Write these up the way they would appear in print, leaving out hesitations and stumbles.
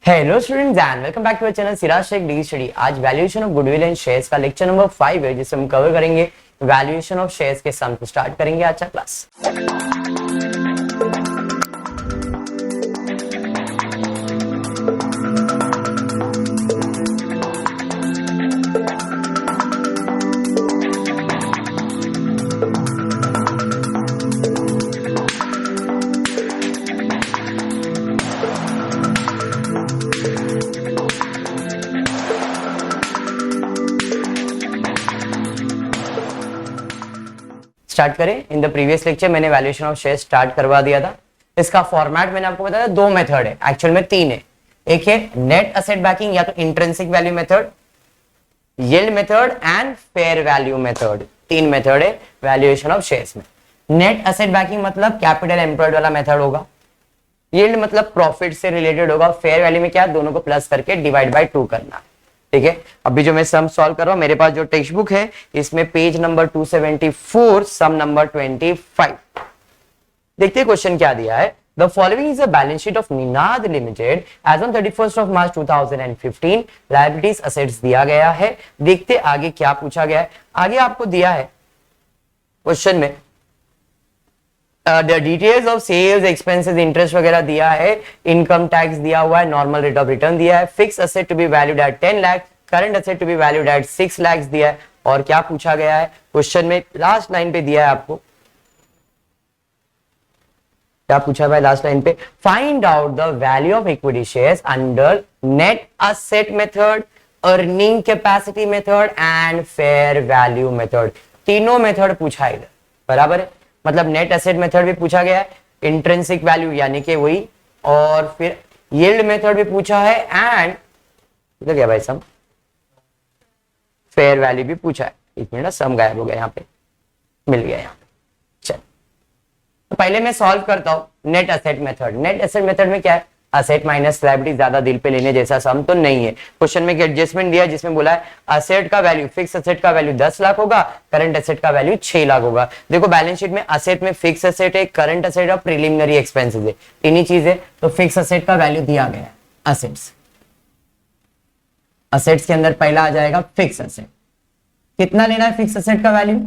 Hello students and welcome back to our channel Siraj Shaikh the study. आज valuation of goodwill and shares का lecture number 5 है, जिसे हम cover करेंगे वैल्यूएशन ऑफ शेयर्स के सम को स्टार्ट करेंगे आज का क्लास। स्टार्ट करें। इन द प्रीवियस लेक्चर मैंने वैल्यूएशन ऑफ शेयर स्टार्ट करवा दिया था। इसका फॉर्मेट मैंने आपको बताया, दो मेथड है, एक्चुअल में तीन है। एक है नेट असेट बैकिंग या तो intrinsic value method, yield method and fair value method. तीन मेथड है वैल्यूएशन ऑफ शेयर्स में। नेट असेट बैकिंग मतलब कैपिटल एम्प्लॉयड वाला मेथड होगा, यील्ड मतलब प्रॉफिट से रिलेटेड होगा, फेयर वैल्यू में क्या दोनों को प्लस करके डिवाइड बाय 2 करना। ठीक है, अभी जो मैं सम सॉल्व कर रहा हूं, मेरे पास जो टेक्स्ट बुक है इसमें पेज नंबर 274 सम नंबर 25। देखते हैं क्वेश्चन क्या दिया है। The following is a balance sheet of Ninad limited as on 31st of March 2015। Liabilities assets दिया गया है। देखते आगे क्या पूछा गया है। आगे आपको दिया है क्वेश्चन में the details of sales expenses interest वगैरह दिया है, इनकम टैक्स दिया हुआ है, नॉर्मल रेट ऑफ रिटर्न दिया है, fix asset to be valued at 10 lakh, current asset to be valued at 6 lakh दिया है। और क्या पूछा गया है क्वेश्चन में, लास्ट लाइन पे दिया है आपको, क्या पूछा भाई लास्ट लाइन पे, find out the value of equity shares under net asset method, earning capacity method and fair value method. तीनों मेथड पूछा है इधर, बराबर है। मतलब नेट एसेट मेथड भी पूछा गया है, इंट्रिंसिक वैल्यू यानी कि वही, और फिर यील्ड मेथड भी पूछा है, एंड इधर क्या भाई सम, फेयर वैल्यू भी पूछा है। एक मिनट, सम गायब हो गया, यहाँ पे मिल गया यहाँ पे। चल, तो पहले मैं सॉल्व करता हूं net asset method. Net asset method में क्या है, असेट माइनस लायबिलिटी, ज्यादा दिल पे लेने जैसा सम तो नहीं है। क्वेश्चन में एडजस्टमेंट दिया जिसमें बोला है असेट का वैल्यू, फिक्स असेट का वैल्यू 10 लाख होगा, करंट असेट का वैल्यू 6 लाख होगा। देखो बैलेंस शीट में असेट में फिक्स असेट है, करंट असेट और प्रिलिमिनरी एक्सपेंसेस है, तीन ही चीज है। तो फिक्स असेट का वैल्यू दिया गया है, असेट्स, असेट्स के अंदर पहला आ जाएगा फिक्स असेट। कितना लेना है फिक्स असेट का वैल्यू,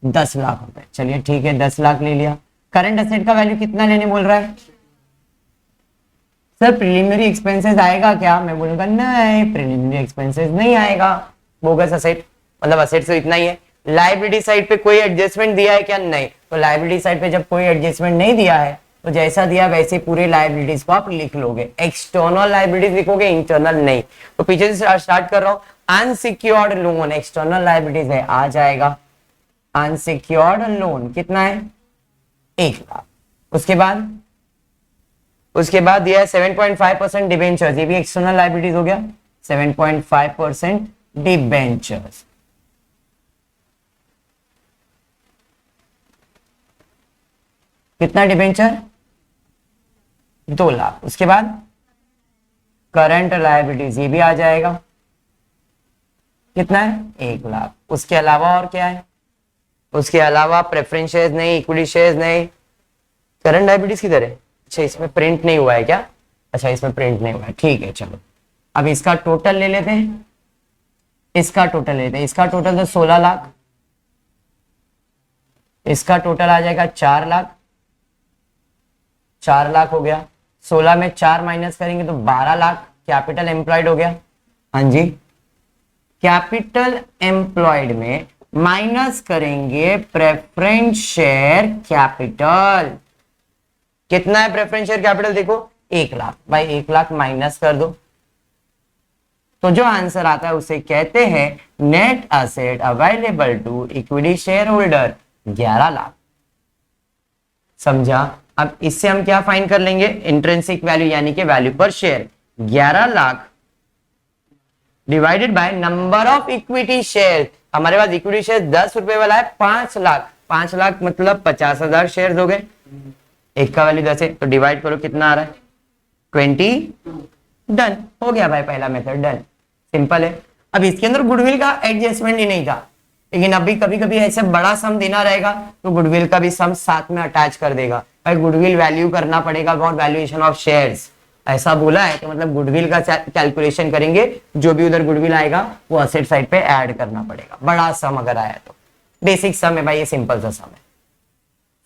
10 लाख रुपए। चलिए ठीक है, 10 लाख ले लिया। करंट असेट का वैल्यू कितना लेने बोल रहा है सर, प्रिलिमिनरी एक्सपेंसेस आएगा क्या? मैं बोलूंगा नहीं, प्रिलिमिनरी एक्सपेंसेस नहीं आएगा, बोगस असेट, मतलब असेट से इतना ही है। लायबिलिटी साइड पे कोई एडजस्टमेंट दिया है क्या? नहीं। तो लायबिलिटी साइड पे जब कोई एडजस्टमेंट नहीं दिया है तो जैसा दिया वैसे पूरे लायबिलिटीज को आप लिख लोगे। एक्सटर्नल लायबिलिटीज लिखोगे, इंटरनल नहीं। तो पीछे से स्टार्ट कर रहा हूं, अनसिक्योर्ड लोन एक्सटर्नल लायबिलिटीज है, आ जाएगा अनसिक्योर्ड लोन, कितना है 1 लाख। उसके बाद दिया है 7.5% डिबेंचर्स, ये भी एक्सटर्नल लायबिलिटीज हो गया, 7.5% डिबेंचर्स। कितना डिबेंचर, 2 लाख। उसके बाद करंट लायबिलिटीज, ये भी आ जाएगा, कितना है 1 लाख। उसके अलावा और क्या है, उसके अलावा प्रेफरेंस शेयर्स नहीं, इक्विटी शेयर्स नहीं। करंट लायबिलिटीज किधर है? अच्छा, इसमें प्रिंट नहीं हुआ है क्या? अच्छा, इसमें प्रिंट नहीं हुआ है, ठीक है। चलो अब इसका टोटल ले लेते हैं, इसका टोटल लेते हैं। इसका टोटल तो 16 लाख, इसका टोटल आ जाएगा 4 लाख। 4 लाख हो गया, 16 में 4 माइनस करेंगे तो 12 लाख कैपिटल एम्प्लॉयड हो गया। हाँ जी, कैपिटल एम्प्लॉयड में माइनस करेंगे प्रेफरेंस शेयर कैपिटल। कितना है प्रेफरेंस शेयर कैपिटल? देखो 1 लाख भाई, 1 लाख माइनस कर दो तो जो आंसर आता है उसे कहते हैं net asset available to equity share holder, 11 lakh. समझा? अब इससे हम क्या फाइंड कर लेंगे, इंट्रिंसिक वैल्यू यानी कि वैल्यू पर share. 11 lakh divided by number of equity share. हमारे पास इक्विटी शेयर 10 रुपए वाला है, 5 लाख। 5 लाख मतलब 50,000 शेयर हो गए, एक का वैल्यू 10 है तो डिवाइड करो, कितना आ रहा है 20। डन हो गया भाई, पहला मेथड डन, सिंपल है। अब इसके अंदर गुडविल का एडजस्टमेंट ही नहीं था, लेकिन अभी कभी कभी ऐसे बड़ा सम देना रहेगा तो गुडविल का भी सम साथ में अटैच कर देगा। भाई गुडविल वैल्यू करना पड़ेगा और वैल्यूएशन ऑफ शेयर्स, ऐसा बोला है तो मतलब गुडविल का कैलकुलेशन करेंगे, जो भी उधर गुडविल आएगा वो असेट साइड पे ऐड करना पड़ेगा, बड़ा सम अगर आया तो। बेसिक सम है भाई, ये सिंपल सा सम है।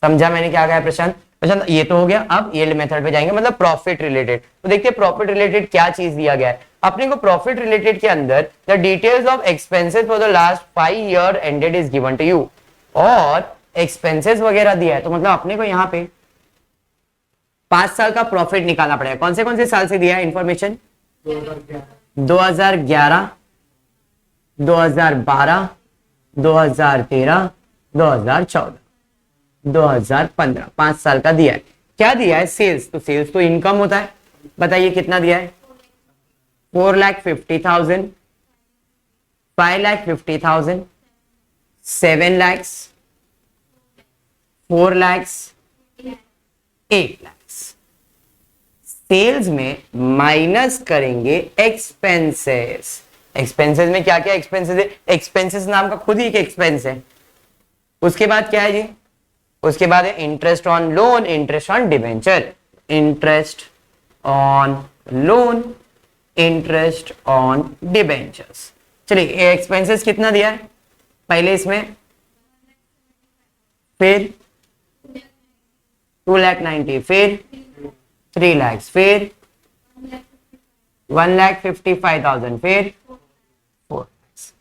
समझा मैंने क्या कहा प्रशांत? प्रशांत ये तो हो गया, अब यील्ड मेथड पे जाएंगे, मतलब प्रॉफिट रिलेटेड। तो देखिए प्रॉफिट रिलेटेड क्या चीज दिया गया है अपने को। प्रॉफिट रिलेटेड के अंदर the details of expenses for the last 5 year ended is given to you, और एक्सपेंसेस वगैरह दिया है, तो मतलब अपने को यहाँ पे 5 साल का प्रॉफिट निकालना पड़ेगा। कौन से साल से दिया है इंफॉर्मेशन? 2011, 2012, 2013, 2014, 2015, 5 साल का दिया है। क्या दिया है? सेल्स। तो सेल्स तो इनकम होता है, बताइए कितना दिया है? 4,50,000, 5,50,000, 7 लाख, 4 लाख, 8 लाख। सेल्स में माइनस करेंगे एक्सपेंसेस। एक्सपेंसेस में क्या क्या एक्सपेंसेस है? एक्सपेंसेस नाम का खुद ही एक एक्सपेंस है। उसके बाद क्या है जी? उसके बाद है interest on loan, interest on debenture, interest on loan, interest on debentures. चलिए एक्सपेंसेस कितना दिया है पहले इसमें, फिर 2,90,000, फिर 3 लाख, फिर 1,55,000, फिर 4 लाख।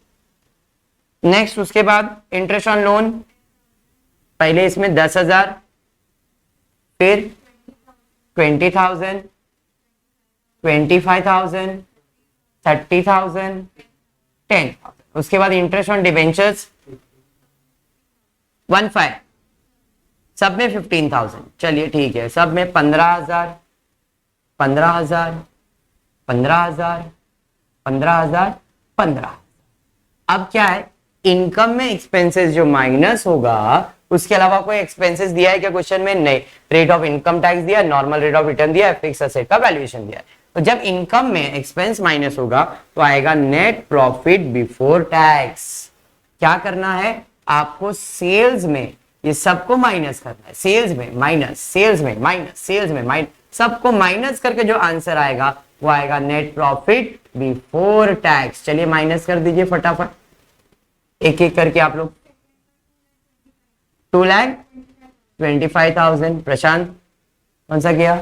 नेक्स्ट उसके बाद इंटरेस्ट ऑन लोन, पहले इसमें 10,000, फिर 20,000, 25,000, 30,000, 10,000। उसके बाद इंटरेस्ट ऑन डिवेंचर्स 1,500, सब में 15,000। चलिए ठीक है, सब में 15,000, 15,000, 15,000, 15,000, 15,000। अब क्या है? इनकम में एक्सपेंसेस जो माइनस होगा, उसके अलावा कोई एक्सपेंसेस दिया है क्या क्वेश्चन में? नहीं। रेट ऑफ इनकम टैक्स दिया है, नॉर्मल रेट ऑफ रिटर्न दिया है, फिक्स असेट का वैल्यूएशन दिया है। तो जब इनकम में एक्सपेंस माइनस होगा तो आएगा नेट प्रॉफिट बिफोर टैक्स। क्या करना है आपको? सेल्स में ये सबको माइनस करना है, सेल्स में माइनस, सेल्स में माइनस, सेल्स में माइनस, सबको माइनस करके जो आंसर आएगा वो आएगा नेट प्रॉफिट बिफोर टैक्स। चलिए माइनस कर दीजिए फटाफट, एक एक करके आप लोग। 2,25,000। प्रशांत कौन सा किया?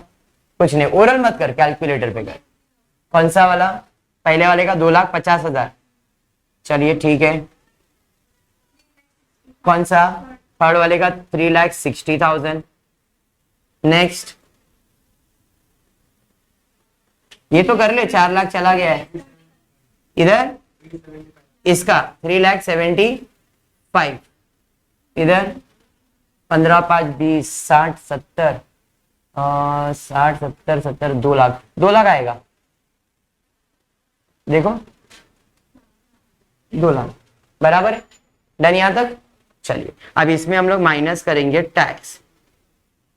कुछ नहीं, ओरल मत कर, कैलकुलेटर पे कर। कौन सा वाला? पहले वाले का 2,50,000। चलिए ठीक है। कौन सा? थर्ड वाले का 3,60,000। नेक्स्ट, ये तो कर ले, 4 लाख चला गया है इधर। इसका 3,75,000 इधर। 15, 5, 20, 60, 70, 60, 70, 70, 2 लाख, 2 लाख आएगा। देखो 2 लाख बराबर है। डन यहां तक? चलिए अब इसमें हम लोग माइनस करेंगे टैक्स।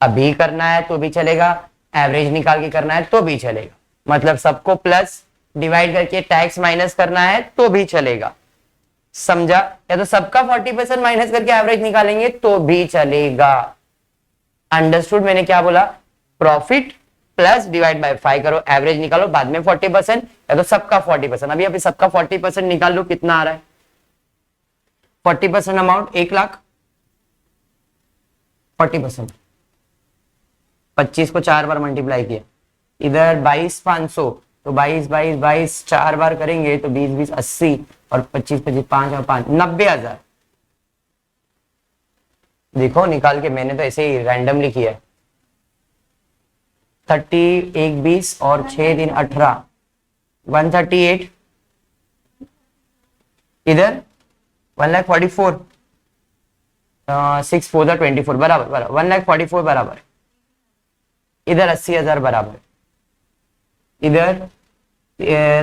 अभी करना है तो भी चलेगा, एवरेज निकाल के करना है तो भी चलेगा, मतलब सबको प्लस डिवाइड करके टैक्स माइनस करना है तो भी चलेगा। समझा? या तो सबका 40% माइनस करके एवरेज निकालेंगे तो भी चलेगा। अंडरस्टूड मैंने क्या बोला? प्रॉफिट प्लस डिवाइड बाय 5 करो, एवरेज निकालो, बाद में 40%, या तो सबका 40%। अभी सबका 40% निकाल लो, कितना आ रहा है? 40% अमाउंट 1 लाख, 40% 25 को 4 बार मल्टीप्लाई किया, इधर 22,500, तो 22, 22, 22 4 बार करेंगे तो 20, 20, 80, और 25, 25, 5 और 5 90,000। देखो निकाल के, मैंने तो ऐसे ही रैंडमली किया है। 30, 1, 20 और 6 दिन 18, 138, इधर 1,44,000, 6 4 24 बराबर, 1,44,000 बराबर, इधर 80,000 बराबर, इधर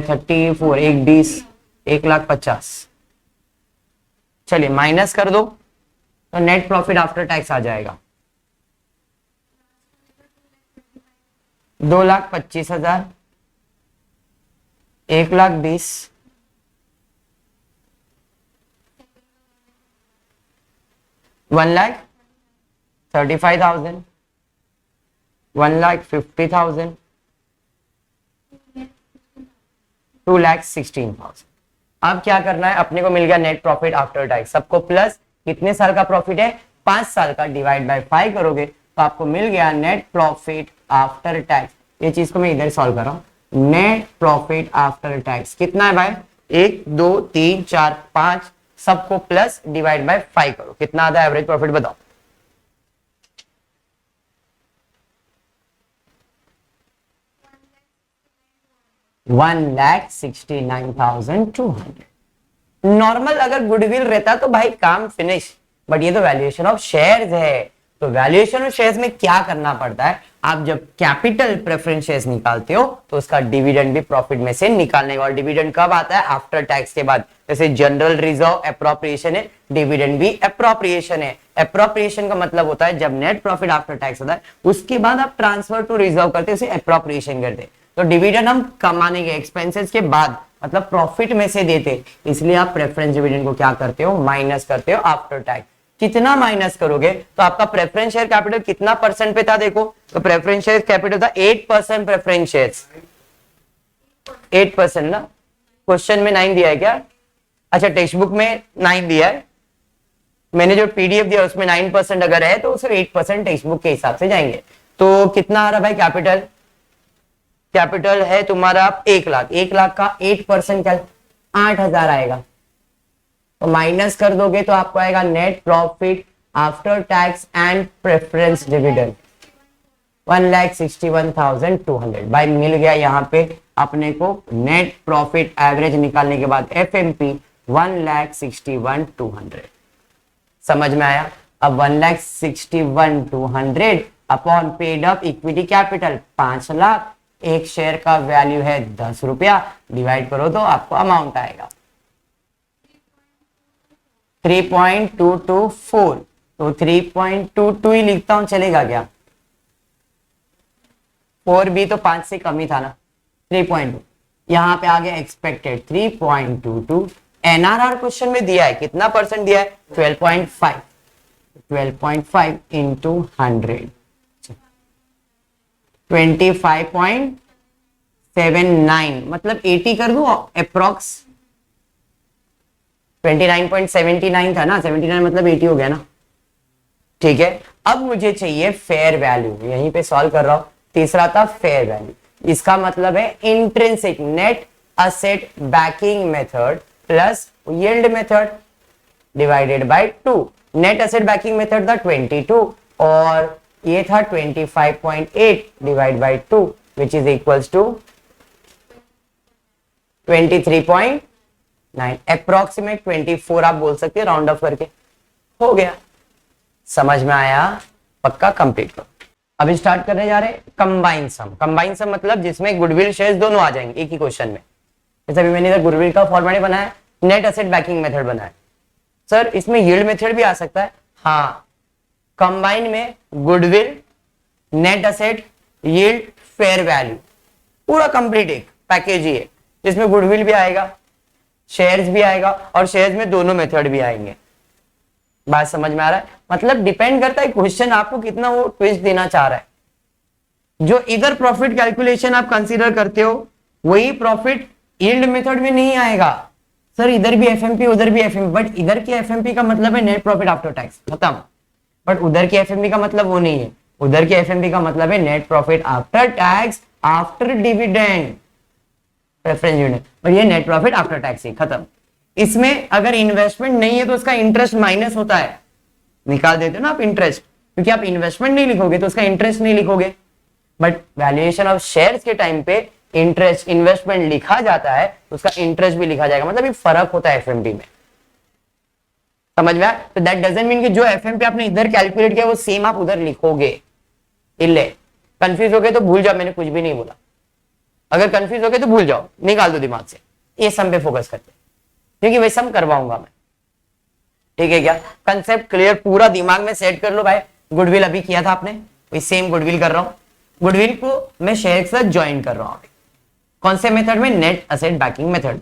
34, 1, 20, 1,50,000। चलिए माइनस कर दो तो नेट प्रॉफिट आफ्टर टैक्स आ जाएगा 2,25,000, 1,20,000, 1,35,000, 1,50,000, 2,16,000। अब क्या करना है, अपने को मिल गया नेट प्रॉफिट आफ्टर टैक्स, सबको प्लस कितने साल का प्रॉफिट है, 5 साल का, डिवाइड बाय 5 करोगे तो आपको मिल गया नेट प्रॉफिट आफ्टर टैक्स। ये चीज को मैं इधर सॉल्व कर रहा हूं, नेट प्रॉफिट आफ्टर टैक्स कितना है भाई, 1 2 3 4 5, सबको प्लस डिवाइड बाय 5 करो, कितना आता है एवरेज प्रॉफिट बताओ। $1,69,200। नॉर्मल अगर गुडविल रहता तो भाई काम फिनिश, बट ये तो वैल्यूएशन ऑफ शेयर्स है। तो वैल्यूएशन ऑफ शेयर्स में क्या करना पड़ता है, आप जब कैपिटल प्रेफरेंस शेयर्स निकालते हो तो उसका डिविडेंड भी प्रॉफिट में से निकालने का, और डिविडेंड कब आता है, आफ्टर टैक्स के बाद। जैसे जनरल रिजर्व एप्रोप्रिएशन है, डिविडेंड भी एप्रोप्रिएशन है। एप्रोप्रिएशन का मतलब होता है जब नेट प्रॉफिट आफ्टर टैक्स होता है उसके बाद आप ट्रांसफर टू रिजर्व करते हो, उसे एप्रोप्रिएशन करते हैं। तो डिविडेंड हम कमाने के एक्सपेंसेस के बाद मतलब प्रॉफिट में से देते, इसलिए आप प्रेफरेंस डिविडेंड को क्या करते हो, माइनस करते हो आफ्टर टैक्स। कितना माइनस करोगे तो आपका प्रेफरेंस शेयर कैपिटल कितना परसेंट पे था, देखो तो प्रेफरेंस शेयर कैपिटल था 8%, प्रेफरेंस शेयर्स 8% ना, क्वेश्चन में 9 दिया है क्या, अच्छा टेक्स्ट बुक में 9 दिया है, मैंने जो पीडीएफ दिया उसमें 9% अगर है तो उसे 8% टेक्स्ट बुक के हिसाब से जाएंगे। तो कितना आ रहा भाई कैपिटल, कैपिटल है तुम्हारा 1 लाख, 1 लाख का 8% क्या 8,000 आएगा, तो माइनस कर दोगे तो आपको आएगा net profit after tax and preference dividend 1,61,200। भाई मिल गया यहाँ पे अपने को नेट प्रॉफिट एवरेज निकालने के बाद एफएमपी 1,61,200। समझ में आया। अब 1,61,200 upon paid up equity capital 5 lakh, एक शेयर का वैल्यू है 10 रुपया, डिवाइड करो तो आपको अमाउंट आएगा 3.224। तो 3.22 ही लिखता हूं, चलेगा क्या, 4 भी तो 5 से कम ही था ना, 3.2 यहां पे आ गया एक्सपेक्टेड 3.22। एनआरआर क्वेश्चन में दिया है, कितना परसेंट दिया है 12.5, 12.5 इंटू 100 25.79, मतलब 80 कर दू अप्रोक्स, 29.79 था ना, 79 मतलब 80 हो गया ना, ठीक है। अब मुझे चाहिए फेयर वैल्यू, यहीं पे सॉल्व कर रहा हूं, तीसरा था फेयर वैल्यू, इसका मतलब है intrinsic net asset backing method plus yield method divided by 2। Net asset backing method था 22 और ये था 25.8 divide by 2 which is equals to 23.9, approximate 24 आप बोल सकते हैं राउंड ऑफ करके, हो गया। समझ में आया, पक्का कंप्लीट करो। अभी स्टार्ट करने जा रहे हैं कंबाइन सम। कंबाइन सम मतलब जिसमें गुडविल शेयर्स दोनों आ जाएंगे एक ही क्वेश्चन में। जैसे अभी मैंने इधर गुडविल का फॉर्मेट बनाया, नेट एसेट बैकिंग मेथड बनाया, सर इसमें यील्ड मेथड भी आ सकता है, हाँ। कंबाइन में goodwill, net asset, yield, fair value, पूरा कंप्लीट एक पैकेज ही है जिसमें गुडविल भी आएगा, शेयर्स भी आएगा और शेयर्स में दोनों मेथड भी आएंगे। बात समझ में आ रहा है, मतलब डिपेंड करता है क्वेश्चन आपको कितना वो ट्विस्ट देना चाह रहा है। जो इधर प्रॉफिट कैलकुलेशन आप कंसीडर करते हो वही प्रॉफिट यील्ड मेथड में नहीं आएगा। सर इधर भी एफएमपी उधर भी एफएमपी, बट इधर की एफएमपी का मतलब है नेट प्रॉफिट आफ्टर टैक्स, खत्म। बट उधर की एफएमपी का मतलब वो नहीं है, उधर की एफएमपी का मतलब है net profit after tax after dividend, preference dividend, और ये नेट प्रॉफिट आफ्टर टैक्स ही, खत्म। इसमें अगर इन्वेस्टमेंट नहीं है तो उसका इंटरेस्ट माइनस होता है, निकाल देते हो ना आप इंटरेस्ट, क्योंकि आप इन्वेस्टमेंट नहीं लिखोगे तो उसका इंटरेस्ट नहीं लिखोगे। बट वैल्यूएशन ऑफ शेयर्स के टाइम पे इंटरेस्ट इन्वेस्टमेंट लिखा जाता है तो उसका इंटरेस्ट भी लिखा जाएगा, मतलब ये फर्क होता है एफएमपी में। समझ में आया? तो दैट डजंट मीन कि जो एफएमपी आपने इधर कैलकुलेट किया वो सेम आप उधर लिखोगे। इल्ले कंफ्यूज हो गए तो भूल जाओ, मैंने कुछ भी नहीं बोला। अगर कंफ्यूज हो गए तो भूल जाओ, निकाल दो दिमाग से, ये सम पे फोकस करते क्योंकि वही सम करवाऊंगा मैं, ठीक है क्या? कंसेप्ट क्लियर पूरा दिमाग में सेट कर लो भाई। गुडविल अभी किया था आपने, वही सेम गुडविल कर रहा हूं। गुडविल को मैं शेयर के साथ ज्वाइन कर रहा हूं, कौन से मेथड में? Net asset backing method.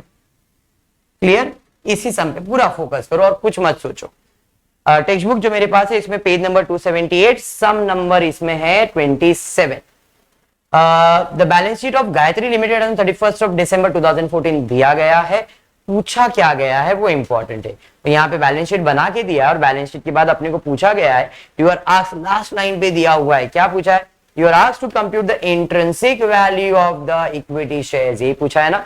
Clear? इसी सम पे पूरा फोकस करो और कुछ मत सोचो। टेक्स्ट बुक जो मेरे पास है इसमें पेज नंबर 278, सम नंबर इसमें है 27। The balance sheet of Gayatri limited on 31st of December 2014 दिया गया है। पूछा क्या गया है वो इंपॉर्टेंट है। तो यहाँ पे बैलेंस शीट बना के दिया है और बैलेंस शीट के बाद अपने को पूछा गया है, you are asked, last line पे दिया हुआ है, क्या पूछा है, you are asked to compute the intrinsic value of the equity shares, ये पूछा है ना,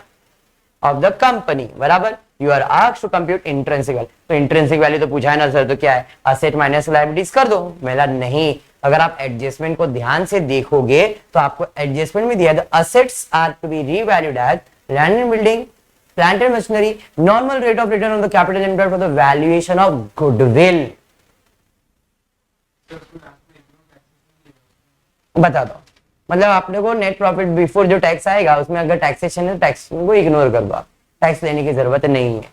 ऑफ द कंपनी, बराबर। You are asked to compute intrinsic value, तो इंट्रिंसिक वैल्यू तो पूछा है ना सर, तो क्या है, असेट माइनस लायबिलिटीज कर दो। मेरा नहीं, अगर आप एडजस्टमेंट को ध्यान से देखोगे तो आपको एडजस्टमेंट में दिया है, assets are to be revalued as land and building, plant and machinery, normal rate of return on the capital employed for the valuation of goodwill. बता दो, मतलब आपने को नेट प्रॉफिट बिफोर जो टैक्स आएगा उसमें अगर टैक्सेशन है, टैक्स को इग्नोर कर दो, आप टैक्स लेने की जरूरत नहीं है।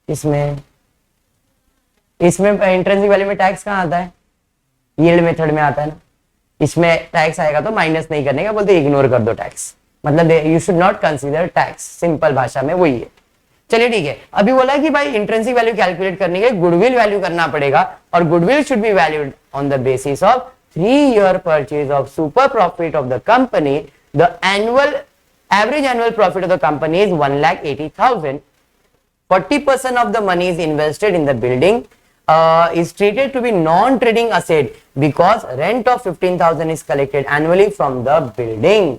इसमें इंट्रिंसिक वैल्यू में टैक्स कहाँ आता है, यील्ड मेथड में आता है ना। इसमें टैक्स आएगा तो माइनस नहीं करने का, बोलते इग्नोर कर दो टैक्स, मतलब you should not consider tax, simple भाषा में वही है। चलिए ठीक है, अभी बोला कि भाई इंट्रिंसिक वैल्यू कैलकुलेट करने के गुडविल वैल्यू करना पड़ेगा, और goodwill should be valued on the basis of 3-year purchase of super profit of the company. The average annual profit of the company is 1,80,000. 40% of the money is invested in the building, is treated to be non-trading asset because rent of 15,000 is collected annually from the building.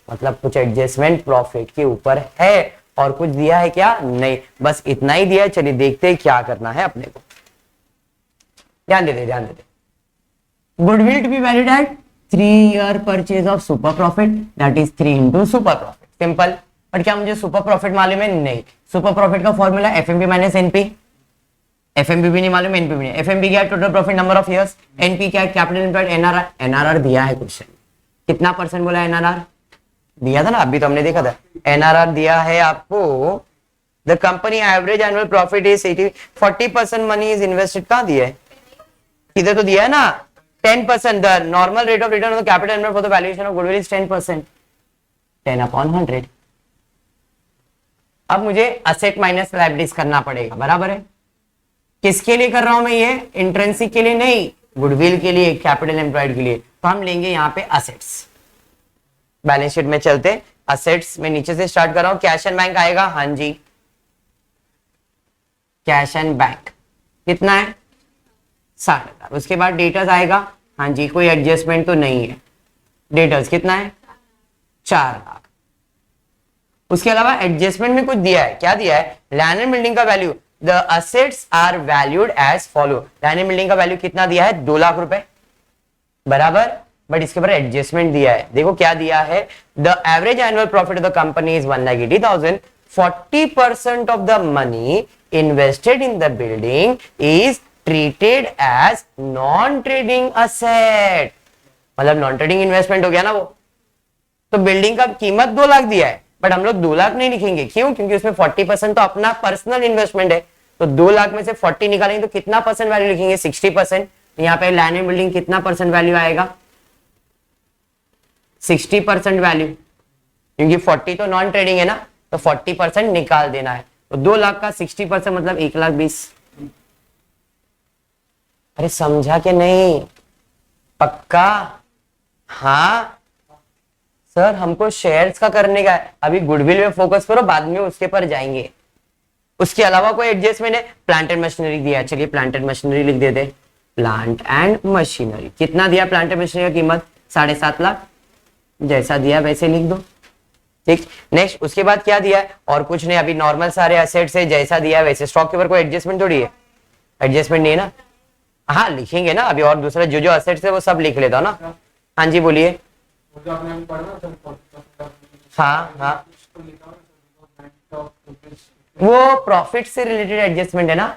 मतलब कुछ adjustment profit के ऊपर है, और कुछ दिया है क्या, नहीं, बस इतना ही दिया है। चलिए देखते हैं क्या करना है अपने को, ध्यान देते। Goodwill to be valued at 3-year purchase of super profit, that is 3 into super profit, simple. पर क्या मुझे सुपर प्रॉफिट मालूम है, नहीं। सुपर प्रॉफिट का formula FMP minus NP, FMP भी नहीं मालूम, एनपी भी नहीं। एफएमपी क्या है, total profit number of years, NP क्या है, कैपिटल एम्प्लॉयड, एनआरआर, एनआरआर दिया है क्वेश्चन, कितना परसेंट बोला, एनआरआर दिया था ना, अभी तो हमने देखा था, एनआरआर दिया है आपको। The company average annual profit is 40% money is invested, कहां दिया है, इधर तो दिया है ना, 10%, the normal rate of return on the capital employed for the valuation of goodwill is 10%, 10/100। अब मुझे असेट माइनस लायबिलिटीज करना पड़ेगा, बराबर है। किसके लिए कर रहा हूं मैं ये, इंट्रिंसिक के लिए नहीं, गुडविल के लिए, कैपिटल एम्प्लॉयड के लिए। तो हम लेंगे यहाँ पे असेट्स, बैलेंस शीट में चलते, असेट्स में नीचे से स्टार्ट कर रहा हूं, कैश एंड बैंक आएगा, हाँ जी, कैश एंड बैंक कितना है, 60,000। उसके बाद डेटर्स आएगा, हाँ जी, कोई एडजस्टमेंट तो नहीं है, डेटर्स कितना है, 4 लाख। उसके अलावा एडजस्टमेंट में कुछ दिया है, क्या दिया है, लैंड एंड बिल्डिंग का value, the assets are valued as follow, land and building का वैल्यू कितना दिया है, 2 लाख रुपए, बराबर। बट इसके ऊपर एडजस्टमेंट दिया है, देखो क्या दिया है, the average annual profit of the company is 1,80,000, 40% of the money invested in the building is treated as non trading asset, मतलब नॉन ट्रेडिंग इन्वेस्टमेंट हो गया ना वो। तो बिल्डिंग का कीमत 2 लाख दिया है, बट हम लोग 2 लाख नहीं लिखेंगे, क्यों, क्योंकि उसमें 40% तो अपना पर्सनल इन्वेस्टमेंट है। तो 2 लाख में से 40 निकालेंगे तो कितना परसेंट वैल्यू लिखेंगे, 60%। यहाँ पे लैंड एंड बिल्डिंग कितना परसेंट वैल्यू आएगा, 60% वैल्यू, क्योंकि 40 तो नॉन ट्रेडिंग है ना, तो 40% निकाल देना है। तो 2 लाख का 60% मतलब 1,20,000। अरे समझा कि नहीं, पक्का, हाँ सर हमको शेयर्स का करने का है, अभी गुडविल में फोकस करो, बाद में उसके पर जाएंगे। उसके अलावा कोई एडजस्टमेंट है, प्लांट एंड मशीनरी दिया, चलिए प्लांट एंड मशीनरी लिख देते, प्लांट एंड मशीनरी कितना दिया, प्लांट एंड मशीनरी की कीमत 7.5 लाख, जैसा दिया वैसे लिख दो, ठीक। नेक्स्ट उसके बाद क्या दिया है, और कुछ नहीं, अभी नॉर्मल सारे एसेट्स है, जैसा दिया है वैसे। स्टॉक के ऊपर कोई एडजस्टमेंट थोड़ी है, एडजस्टमेंट नहीं है ना, हाँ लिखेंगे ना अभी, और दूसरा जो जो असेट्स है वो सब लिख लेता हूँ ना। हाँ जी बोलिए। हाँ हाँ, वो प्रॉफिट से रिलेटेड एडजस्टमेंट है ना,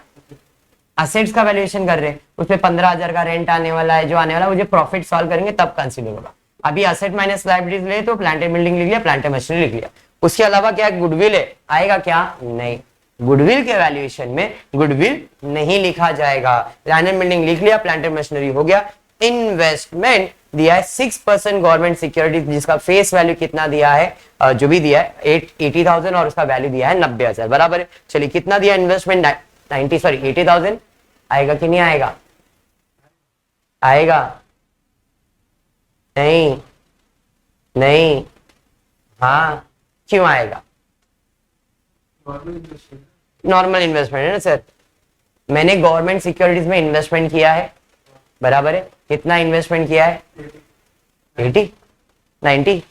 असेट्स का वैल्यूएशन कर रहे हैं, उसमें 15,000 का रेंट आने वाला है, जो आने वाला है मुझे प्रॉफिट सॉल्व करेंगे तब कंसीडर होगा। अभी असेट माइनस लायबिलिटीज ले तो प्लांट एंड बिल्डिंग लिख लिया, प्लांट एंड मशीनरी लिख लिया। उसके अलावा क्या गुडविल है, आएगा क्या, नहीं, गुडविल के वैल्यूएशन में गुडविल नहीं लिखा जाएगा। लैंड एंड बिल्डिंग लिख लिया, प्लांट एंड मशीनरी हो गया। इन्वेस्टमेंट दिया है 6% गवर्नमेंट सिक्योरिटी, जिसका फेस वैल्यू कितना दिया है, जो भी दिया है 80,000 और उसका वैल्यू दिया है 90,000, बराबर है। चलिए कितना दिया इन्वेस्टमेंट, 80,000 आएगा कि नहीं आएगा, आएगा नहीं, नहीं, हाँ क्यों आएगा? नॉर्मल इन्वेस्टमेंट है ना सर, मैंने गवर्नमेंट सिक्योरिटीज में इन्वेस्टमेंट किया है, बराबर है। कितना इन्वेस्टमेंट किया है? 80, 90,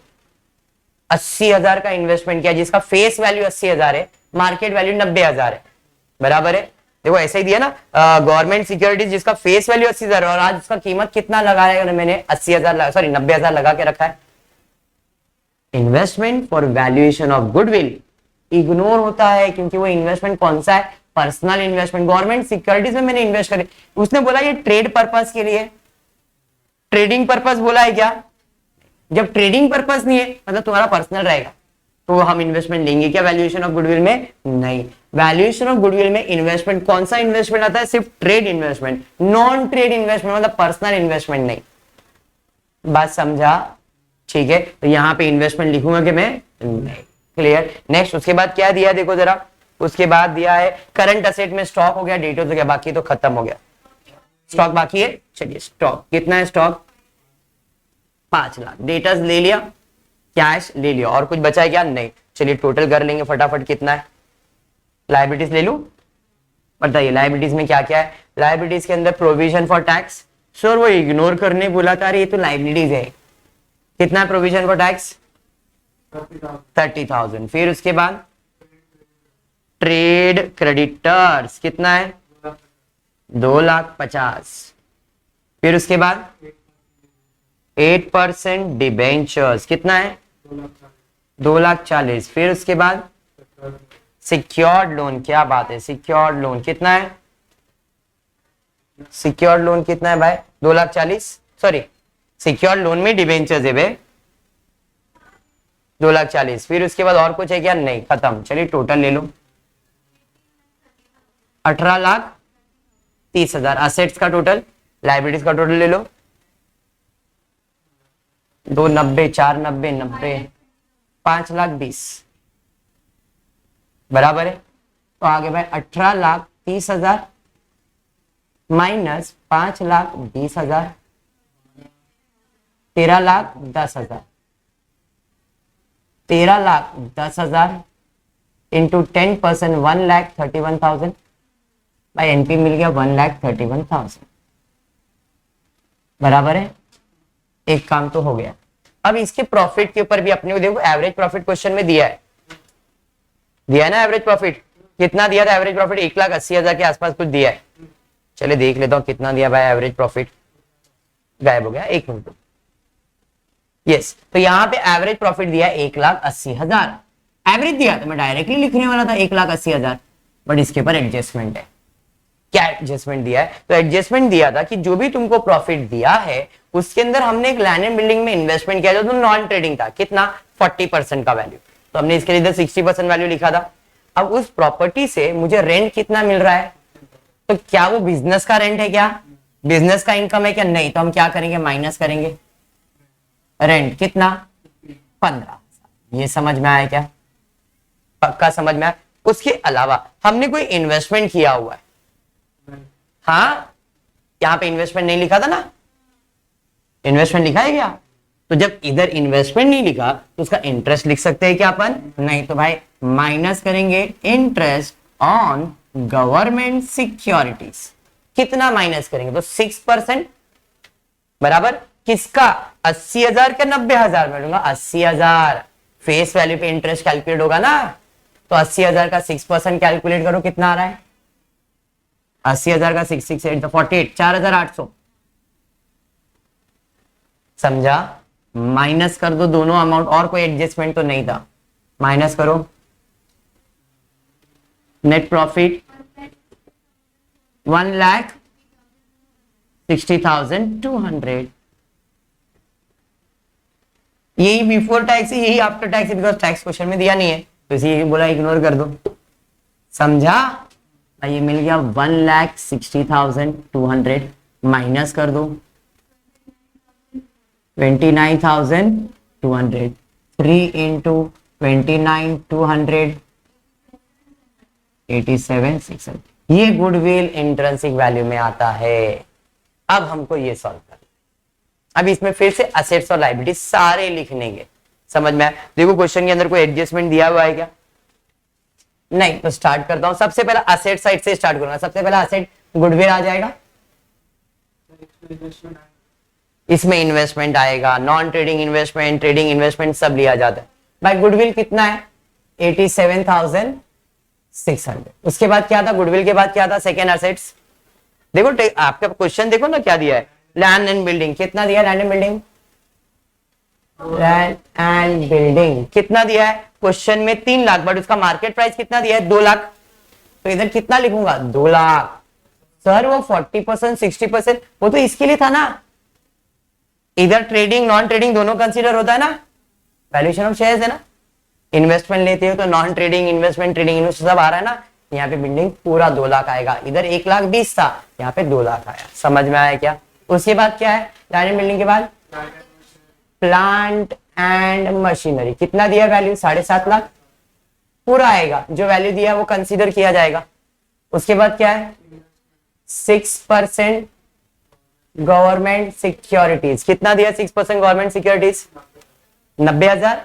80,000 का इन्वेस्टमेंट किया, जिसका फेस वैल्यू 80,000 है, मार्केट वैल्यू 90,000 है, बराबर है। देखो ऐसा ही दिया ना, गवर्नमेंट सिक्योरिटीज जिसका फेस वैल्यू 80,000 और आज उसका कीमत कितना लगाया है मैंने? 80,000, सॉरी 90,000 लगा के रखा है। Investment for valuation of goodwill ignore होता है, क्योंकि वो इन्वेस्टमेंट कौन सा है? Personal investment. गवर्नमेंट सिक्योरिटीज में मैंने इन्वेस्ट करे, उसने बोला ये ट्रेड पर्पस के लिए, ट्रेडिंग पर्पस बोला है क्या? जब ट्रेडिंग पर्पस नहीं है मतलब तुम्हारा पर्सनल रहेगा, तो हम इन्वेस्टमेंट लेंगे क्या वैल्यूएशन ऑफ गुडविल में? नहीं। वैल्यूएशन ऑफ गुडविल में इन्वेस्टमेंट कौन सा इन्वेस्टमेंट आता है? सिर्फ trade investment, non trade investment मतलब पर्सनल इन्वेस्टमेंट नहीं। बात समझा? ठीक है, तो यहां पे इन्वेस्टमेंट लिखूंगा कि मैं नहीं। क्लियर। नेक्स्ट उसके बाद क्या दिया देखो जरा, उसके बाद दिया है करंट असेट में स्टॉक हो गया, डेटर्स हो गया, बाकी तो खत्म हो गया। स्टॉक बाकी है, चलिए स्टॉक कितना है? स्टॉक 5 लाख। डेटर्स ले लिया, कैश ले लिया, और कुछ बचा है क्या? नहीं। चलिए टोटल कर लेंगे फटाफट, कितना है? लायबिलिटीज ले लूं, बताइए लायबिलिटीज में क्या क्या है? लायबिलिटीज के अंदर प्रोविजन फॉर टैक्स, सर वो इग्नोर करने बोला था, ये तो लायबिलिटीज है। कितना है प्रोविजन फॉर टैक्स? 30,000। फिर उसके बाद ट्रेड क्रेडिटर्स कितना है? 2,50,000। फिर उसके बाद 8% डिबेंचर्स कितना है? 2,40,000। फिर उसके बाद सिक्योर्ड लोन, क्या बात है, सिक्योर्ड लोन कितना है? सिक्योर्ड लोन कितना है भाई? 2,40,000। सॉरी, सिक्योर्ड लोन में डिबेंचर्स है भाई 2,40,000। फिर उसके बाद और कुछ है क्या? नहीं, खत्म। चलिए टोटल ले लो, 18,30,000 असेट्स का टोटल, लाइबिलिटीज का टोटल ले लो, 290, 490, 90, 5,20,000 बराबर है। तो आगे भाई 18,30,000 माइनस 5,20,000, 13,10,000, 13,10,000 इंटू 10% 1,31,000 भाई, एनपी मिल गया 1,31,000 बराबर है। एक काम तो हो गया। अब इसके प्रॉफिट के ऊपर भी अपने को देखो, एवरेज प्रॉफिट क्वेश्चन में दिया है ना एवरेज प्रॉफिट कितना दिया था? एवरेज प्रॉफिट 1,80,000 के आसपास कुछ दिया है। चलिए देख लेता हूं कितना दिया भाई एवरेज प्रॉफिट, गायब हो गया, 1 मिनट। यस, तो यहां पे एवरेज प्रॉफिट दिया 1,80,000 एवरेज दिया, तो मैं डायरेक्टली लिखने वाला था 1,80,000, बट इसके ऊपर एडजस्टमेंट है। क्या एडजस्टमेंट दिया है? तो एडजस्टमेंट दिया था कि जो भी तुमको प्रॉफिट दिया है उसके अंदर हमने एक लैंड एंड बिल्डिंग में इन्वेस्टमेंट किया जो तो नॉन ट्रेडिंग था, कितना? 40% का वैल्यू, तो हमने इसके लिए इधर 60% वैल्यू लिखा था। अब उस प्रॉपर्टी से मुझे रेंट कितना मिल रहा है? तो क्या वो बिजनेस का रेंट है? क्या बिजनेस का इनकम है क्या? नहीं, तो हम क्या करेंगे? माइनस करेंगे रेंट, कितना? 15,000। ये समझ में आया क्या? पक्का समझ में आया। उसके अलावा हमने कोई इन्वेस्टमेंट किया हुआ है, हाँ यहां पे इन्वेस्टमेंट नहीं लिखा था ना, इन्वेस्टमेंट लिखा है क्या? तो जब इधर इन्वेस्टमेंट नहीं लिखा तो उसका इंटरेस्ट लिख सकते हैं क्या अपन? नहीं, तो भाई माइनस करेंगे इंटरेस्ट ऑन गवर्नमेंट सिक्योरिटीज। कितना माइनस करेंगे? तो 6% बराबर किसका? 80,000 का 90,000 में लूंगा 80,000। फेस वैल्यू पे इंटरेस्ट कैलकुलेट होगा ना, तो 80,000 का 6% कैलकुलेट करो, कितना आ रहा है? 80,000 का 668 तो 48, 4,800। समझा? माइनस कर दो दोनों अमाउंट, और कोई एडजस्टमेंट तो नहीं था। माइनस करो, नेट प्रॉफिट 1,60,200। यही बिफोर टैक्स है, यही आफ्टर टैक्स है, बिकॉज टैक्स क्वेश्चन में दिया नहीं है, तो इसी बोला इग्नोर कर दो। समझा? ये मिल गया 1,60,200 माइनस कर दो 29,200, 3 इंटू 29,200 87,600। ये गुडविल इंट्रिंसिक वैल्यू में आता है। अब हमको ये सॉल्व करना, अब इसमें फिर से असेट्स और लायबिलिटी सारे लिखने के, समझ में आया? देखो क्वेश्चन के अंदर कोई एडजस्टमेंट दिया हुआ है क्या? नहीं। तो स्टार्ट करता हूं, सबसे पहले असेट साइड से स्टार्ट करूंगा। सबसे पहला असेट गुडविल आ जाएगा, इसमें इन्वेस्टमेंट आएगा, non trading investment, trading investment सब लिया जाता है। भाई गुडविल कितना है? 87,600। उसके बाद क्या था? गुडविल के बाद क्या था? Second assets. देखो आपका क्वेश्चन देखो ना क्या दिया है, लैंड एंड बिल्डिंग। कितना दिया land and building? Land and building कितना दिया है क्वेश्चन में? 3 लाख, बट उसका मार्केट प्राइस कितना दिया है? 2 लाख। तो इधर कितना लिखूंगा? 2 लाख। सर वो 40% 60% वो तो इसके लिए था ना। इधर ट्रेडिंग नॉन ट्रेडिंग दोनों कंसीडर होता है ना, वैल्यूएशन ऑफ शेयर्स है ना। इन्वेस्टमेंट लेते हो तो non trading investment, trading investment सब आ रहा है ना। यहाँ पे बिल्डिंग पूरा 2 लाख आएगा। इधर 1,20,000 था, यहाँ पे 2 लाख आया। समझ में आया क्या? उसके बाद क्या है? लैंड एंड बिल्डिंग के बाद प्लांट एंड मशीनरी। कितना दिया वैल्यू? 7.5 लाख पूरा आएगा। जो वैल्यू दिया वो कंसीडर किया जाएगा। उसके बाद क्या है? 6% गवर्नमेंट सिक्योरिटीज। कितना दिया 6% गवर्नमेंट सिक्योरिटीज? 90,000।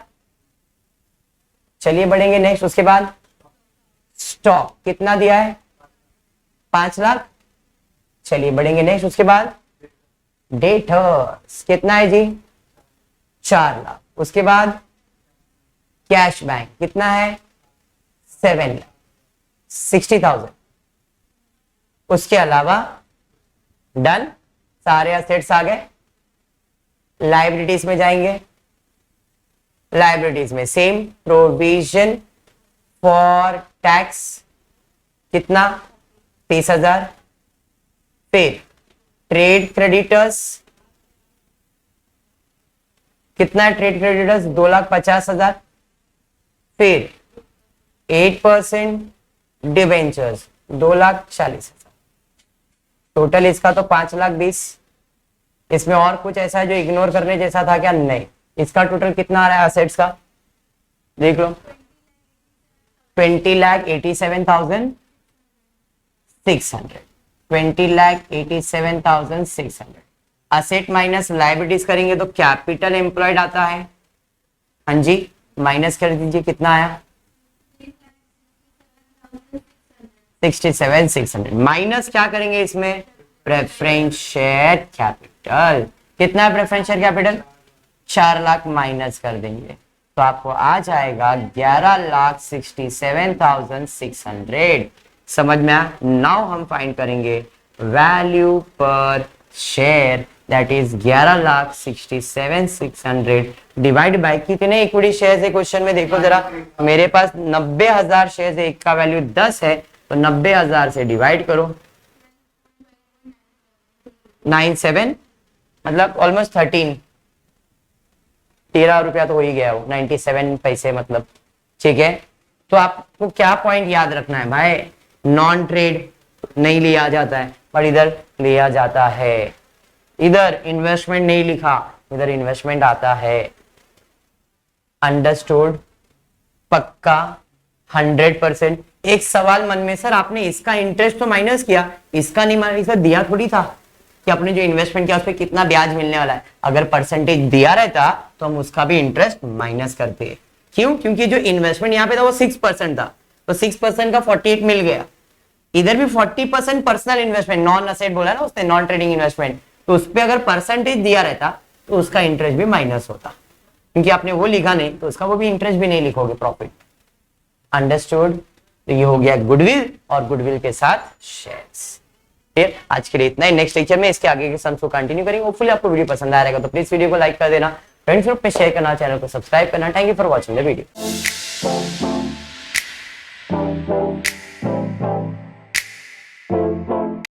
चलिए बढ़ेंगे नेक्स्ट। उसके बाद स्टॉक कितना दिया है? 5 लाख। चलिए बढ़ेंगे नेक्स्ट। उसके बाद डेटर्स कितना है जी? 4 लाख। उसके बाद कैश बैंक कितना है? 7 लाख 60,000। उसके अलावा डन, सारे असेट्स आ गए। लाइबिलिटीज में जाएंगे। लाइबिलिटीज में सेम प्रोविजन फॉर टैक्स कितना? 30,000। फिर ट्रेड क्रेडिटर्स कितना है? Trade creditors 2,50,000। फिर 8% डिवेंचर्स 2,40,000। टोटल इसका तो 5,20,000। इसमें और कुछ ऐसा है जो इग्नोर करने जैसा था क्या? नहीं। इसका टोटल कितना आ रहा है असेट्स का? देख लो, 20,87,600। 20,87,600 असेट माइनस लायबिलिटीज करेंगे तो कैपिटल एम्प्लॉयड आता है। हाँ जी, माइनस कर दीजिए, कितना आया? 67,600। माइनस क्या करेंगे इसमें? Preference share capital. कितना है preference share capital? 4 lakh minus कर देंगे तो आपको आ जाएगा 11,67,600। समझ में आया? नाउ हम फाइंड करेंगे वैल्यू पर share, that is 11,67,600 divide by कितने इक्विटी शेयर्स है क्वेश्चन में? देखो जरा, मेरे पास 90,000 शेयर्स है, एक का वैल्यू 10 है, तो 90,000 से डिवाइड करो। 97 मतलब ऑलमोस्ट 13 रुपया तो हो ही गया वो, 97 पैसे मतलब। ठीक है, तो आपको क्या पॉइंट याद रखना है भाई? नॉन ट्रेड नहीं लिया जाता है, पर इधर लिया जाता है। इधर इन्वेस्टमेंट नहीं लिखा, इधर इन्वेस्टमेंट आता है। अंडरस्टूड? पक्का? 100%? एक सवाल मन में, सर आपने इसका इंटरेस्ट तो माइनस किया, इसका नहीं माइनस, इसका दिया थोड़ी था कि अपने जो इन्वेस्टमेंट किया उस पर कितना ब्याज मिलने वाला है। अगर परसेंटेज दिया रहता तो हम उसका भी इंटरेस्ट माइनस करते। क्यों? क्योंकि जो इन्वेस्टमेंट यहाँ पे था वो 6% था, तो 6% का 48 मिल गया। इधर भी 40% पर्सनल इन्वेस्टमेंट, नॉन असेट बोला ना उसने, नॉन ट्रेडिंग इन्वेस्टमेंट, तो उस पर अगर परसेंटेज दिया रहता तो उसका इंटरेस्ट भी माइनस होता। क्योंकि आपने वो लिखा नहीं तो उसका वो भी इंटरेस्ट भी नहीं लिखोगे, प्रॉफिट। अंडरस्टूड? तो ये हो गया गुडविल, और गुडविल के साथ शेयर्स। फिर आज के लिए इतना ही। नेक्स्ट लेक्चर में इसके आगे के सम्स को कंटिन्यू करेंगे। होपफुली आपको वीडियो पसंद आया रहेगा, तो प्लीज वीडियो को लाइक कर देना, फ्रेंड्स ग्रुप में शेयर करना, चैनल को सब्सक्राइब करना। Thank you for watching the video.